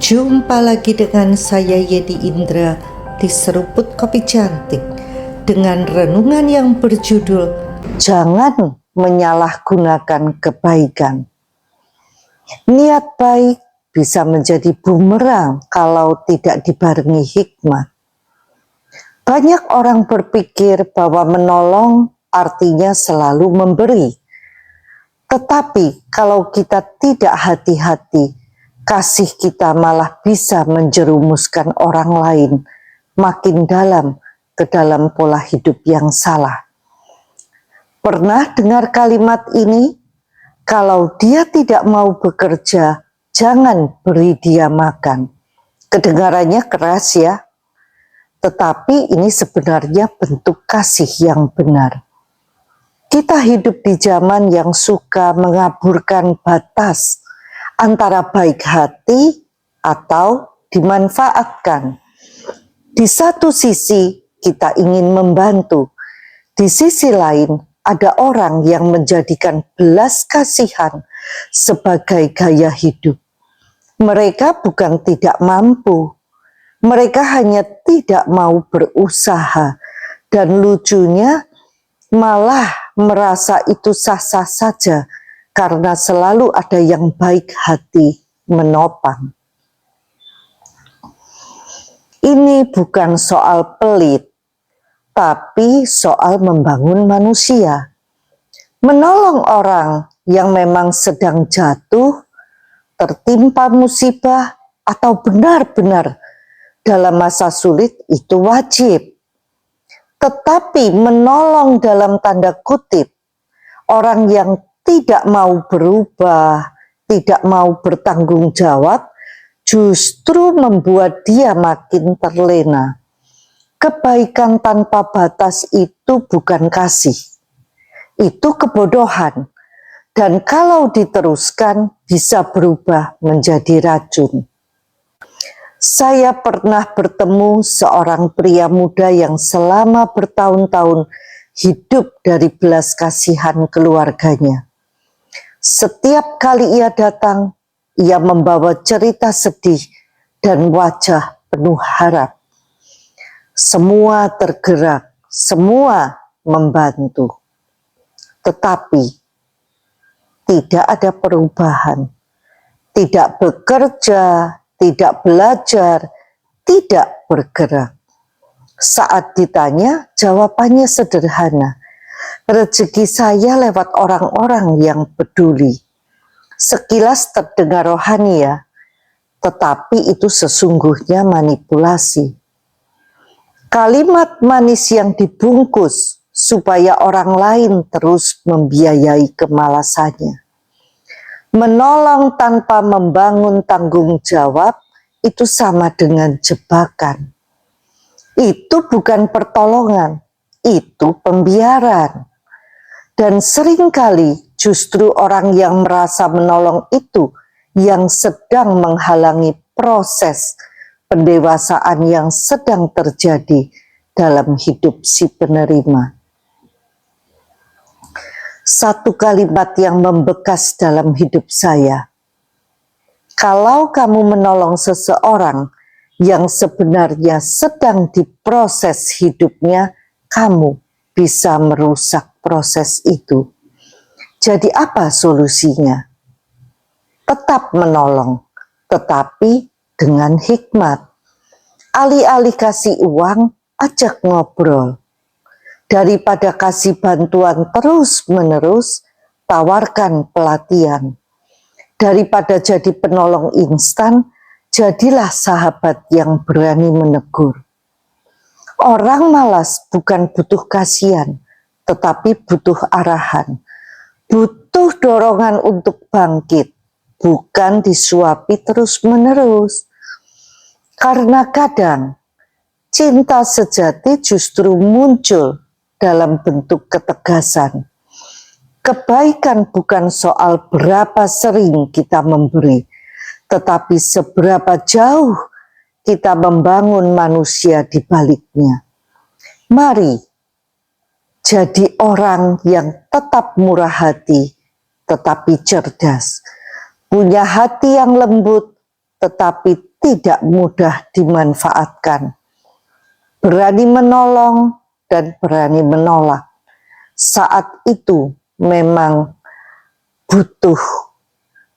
Jumpa lagi dengan saya Yedi Indra di Seruput Kopi Cantik dengan renungan yang berjudul Jangan Menyalahgunakan Kebaikan. Niat baik bisa menjadi bumerang kalau tidak dibarengi hikmat. Banyak orang berpikir bahwa menolong artinya selalu memberi. Tetapi kalau kita tidak hati-hati, kasih kita malah bisa menjerumuskan orang lain makin dalam ke dalam pola hidup yang salah. Pernah dengar kalimat ini? Kalau dia tidak mau bekerja, jangan beri dia makan. Kedengarannya keras ya, tetapi ini sebenarnya bentuk kasih yang benar. Kita hidup di zaman yang suka mengaburkan batas antara baik hati atau dimanfaatkan. Di satu sisi kita ingin membantu, di sisi lain ada orang yang menjadikan belas kasihan sebagai gaya hidup. Mereka bukan tidak mampu, mereka hanya tidak mau berusaha, dan lucunya malah merasa itu sah-sah saja karena selalu ada yang baik hati menopang. Ini bukan soal pelit, tapi soal membangun manusia. Menolong orang yang memang sedang jatuh, tertimpa musibah, atau benar-benar dalam masa sulit itu wajib. Tetapi menolong dalam tanda kutip, orang yang tidak mau berubah, tidak mau bertanggung jawab, justru membuat dia makin terlena. Kebaikan tanpa batas itu bukan kasih, itu kebodohan. Dan kalau diteruskan bisa berubah menjadi racun. Saya pernah bertemu seorang pria muda yang selama bertahun-tahun hidup dari belas kasihan keluarganya. Setiap kali ia datang, ia membawa cerita sedih dan wajah penuh harap. Semua tergerak, semua membantu. Tetapi tidak ada perubahan. Tidak bekerja, tidak belajar, tidak bergerak. Saat ditanya, jawabannya sederhana. Rezeki saya lewat orang-orang yang peduli. Sekilas terdengar rohani ya, tetapi itu sesungguhnya manipulasi. Kalimat manis yang dibungkus supaya orang lain terus membiayai kemalasannya. Menolong tanpa membangun tanggung jawab itu sama dengan jebakan. Itu bukan pertolongan, itu pembiaran. Dan seringkali justru orang yang merasa menolong itu yang sedang menghalangi proses pendewasaan yang sedang terjadi dalam hidup si penerima. Satu kalimat yang membekas dalam hidup saya. Kalau kamu menolong seseorang yang sebenarnya sedang diproses hidupnya, kamu bisa merusak proses itu. Jadi apa solusinya? Tetap menolong, tetapi dengan hikmat. Alih-alih kasih uang, ajak ngobrol. Daripada kasih bantuan terus-menerus, tawarkan pelatihan. Daripada jadi penolong instan, jadilah sahabat yang berani menegur. Orang malas bukan butuh kasihan, tetapi butuh arahan. Butuh dorongan untuk bangkit, bukan disuapi terus-menerus. Karena kadang cinta sejati justru muncul dalam bentuk ketegasan. Kebaikan bukan soal berapa sering kita memberi, tetapi seberapa jauh kita membangun manusia di baliknya. Mari jadi orang yang tetap murah hati, tetapi cerdas. Punya hati yang lembut, tetapi tidak mudah dimanfaatkan. Berani menolong dan berani menolak. Saat itu memang butuh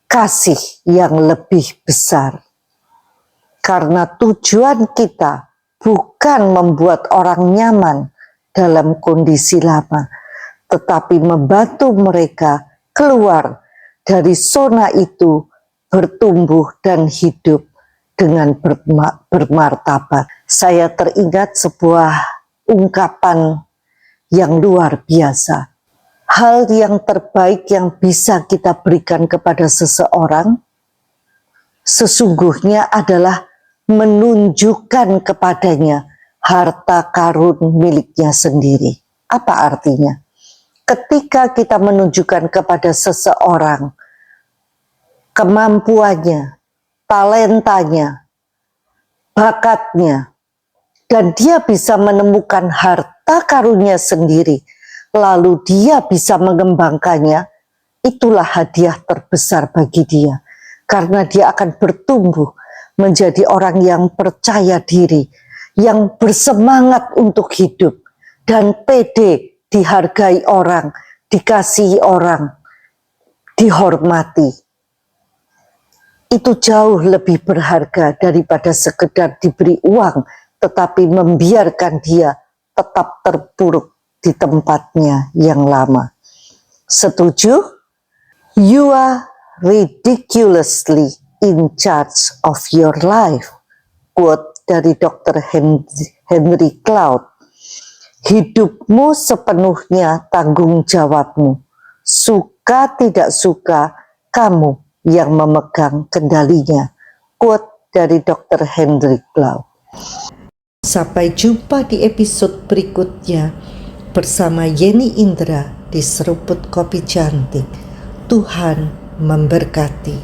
kasih yang lebih besar. Karena tujuan kita bukan membuat orang nyaman dalam kondisi lama, tetapi membantu mereka keluar dari zona itu, bertumbuh dan hidup dengan bermartabat. Saya teringat sebuah ungkapan yang luar biasa. Hal yang terbaik yang bisa kita berikan kepada seseorang sesungguhnya adalah menunjukkan kepadanya harta karun miliknya sendiri. Apa artinya? Ketika kita menunjukkan kepada seseorang kemampuannya, talentanya, bakatnya, dan dia bisa menemukan harta karunnya sendiri, lalu dia bisa mengembangkannya, itulah hadiah terbesar bagi dia. Karena dia akan bertumbuh menjadi orang yang percaya diri, yang bersemangat untuk hidup, dan pede dihargai orang, dikasihi orang, dihormati. Itu jauh lebih berharga daripada sekedar diberi uang, tetapi membiarkan dia tetap terpuruk di tempatnya yang lama. Setuju? You are ridiculously in charge of your life. Quote dari Dr. Henry Cloud. Hidupmu sepenuhnya tanggung jawabmu. Suka tidak suka, kamu yang memegang kendalinya. Quote dari Dr. Henry Cloud. Sampai jumpa di episode berikutnya bersama Yeni Indra di Seruput Kopi Cantik. Tuhan memberkati.